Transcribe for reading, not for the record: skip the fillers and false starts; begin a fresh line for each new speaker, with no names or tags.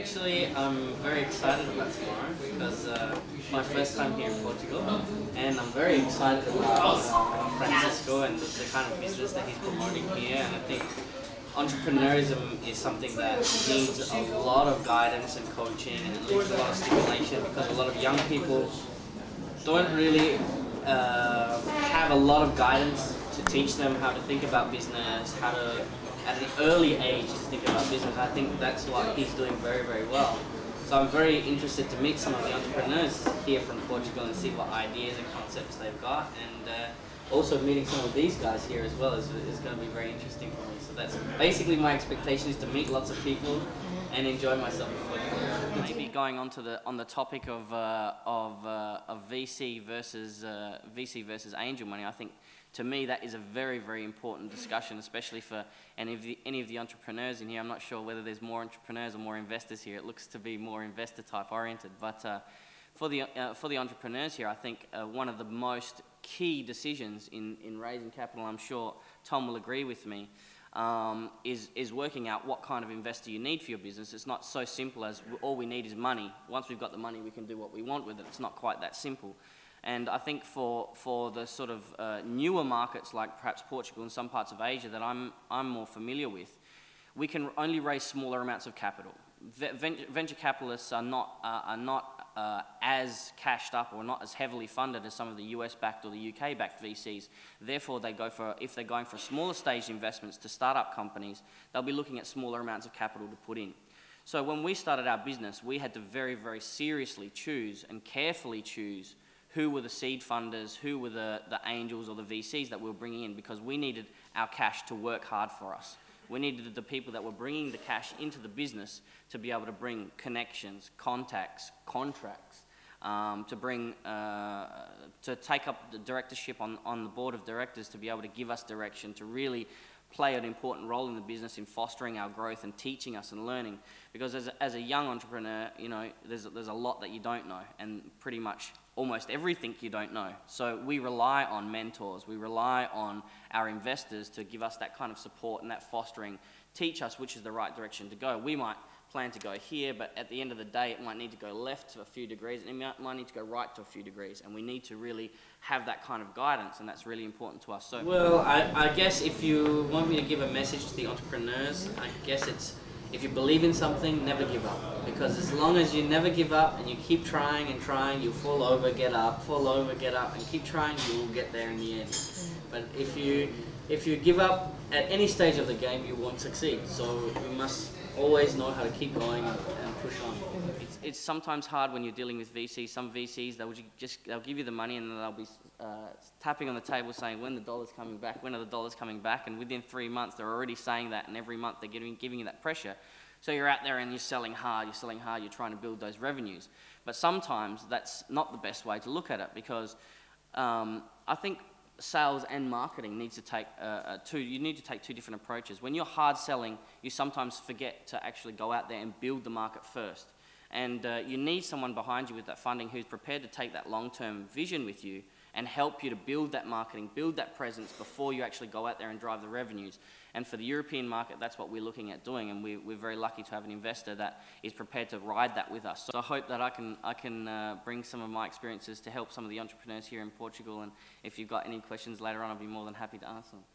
Actually, I'm very excited about tomorrow because my first time here in Portugal, and I'm very excited about Francisco and the kind of business that he's promoting here. And I think entrepreneurism is something that needs a lot of guidance and coaching, and it needs a lot of stimulation because a lot of young people don't really have a lot of guidance to teach them how to think about business, how to, at an early age, to think about business. I think that's what he's doing very, very well. So I'm very interested to meet some of the entrepreneurs here from Portugal and see what ideas and concepts they've got, and also meeting some of these guys here as well is going to be very interesting for me. So that's basically my expectation, is to meet lots of people and enjoy myself in Portugal. Maybe going on to the topic of VC versus angel money, I think to me that is a very, very important discussion, especially for any of the entrepreneurs in here. I'm not sure whether there's more entrepreneurs or more investors here. It looks to be more investor type oriented, but for the entrepreneurs here, I think one of the most key decisions in raising capital, I'm sure Tom will agree with me, is working out what kind of investor you need for your business. It's not so simple as all we need is money. Once we've got the money, we can do what we want with it. It's not quite that simple. And I think for the sort of newer markets like perhaps Portugal and some parts of Asia that I'm more familiar with, we can only raise smaller amounts of capital. Venture capitalists are not as cashed up or not as heavily funded as some of the US-backed or the UK-backed VCs. Therefore, if they're going for smaller stage investments to start up companies, they'll be looking at smaller amounts of capital to put in. So when we started our business, we had to very, very seriously choose and carefully choose who were the seed funders, who were the angels or the VCs that we were bringing in, because we needed our cash to work hard for us. We needed the people that were bringing the cash into the business to be able to bring connections, contacts, contracts, to take up the directorship on the board of directors, to be able to give us direction, to really play an important role in the business in fostering our growth and teaching us and learning. Because as a young entrepreneur, you know, there's a lot that you don't know, and pretty much almost everything you don't know. So we rely on mentors, we rely on our investors to give us that kind of support and that fostering, teach us which is the right direction to go. We might plan to go here, but at the end of the day, it might need to go left to a few degrees, and it might need to go right to a few degrees, and we need to really have that kind of guidance, and that's really important to us. So, well, I guess if you want me to give a message to the entrepreneurs, I guess it's, if you believe in something, never give up. Because as long as you never give up and you keep trying and trying, you'll fall over, get up, fall over, get up, and keep trying, you will get there in the end. But if you give up at any stage of the game, you won't succeed. So you must always know how to keep going and push on. It's sometimes hard when you're dealing with VCs. Some VCs, they'll give you the money, and then they'll be tapping on the table saying, when the dollar's coming back, when are the dollars coming back? And within 3 months, they're already saying that, and every month they're giving you that pressure. So you're out there and you're selling hard, you're trying to build those revenues. But sometimes that's not the best way to look at it, because I think sales and marketing needs to take you need to take two different approaches. When you're hard selling, you sometimes forget to actually go out there and build the market first. And you need someone behind you with that funding who's prepared to take that long-term vision with you and help you to build that marketing, build that presence before you actually go out there and drive the revenues. And for the European market, that's what we're looking at doing, and we're very lucky to have an investor that is prepared to ride that with us. So I hope that I can bring some of my experiences to help some of the entrepreneurs here in Portugal, and if you've got any questions later on, I'll be more than happy to answer them.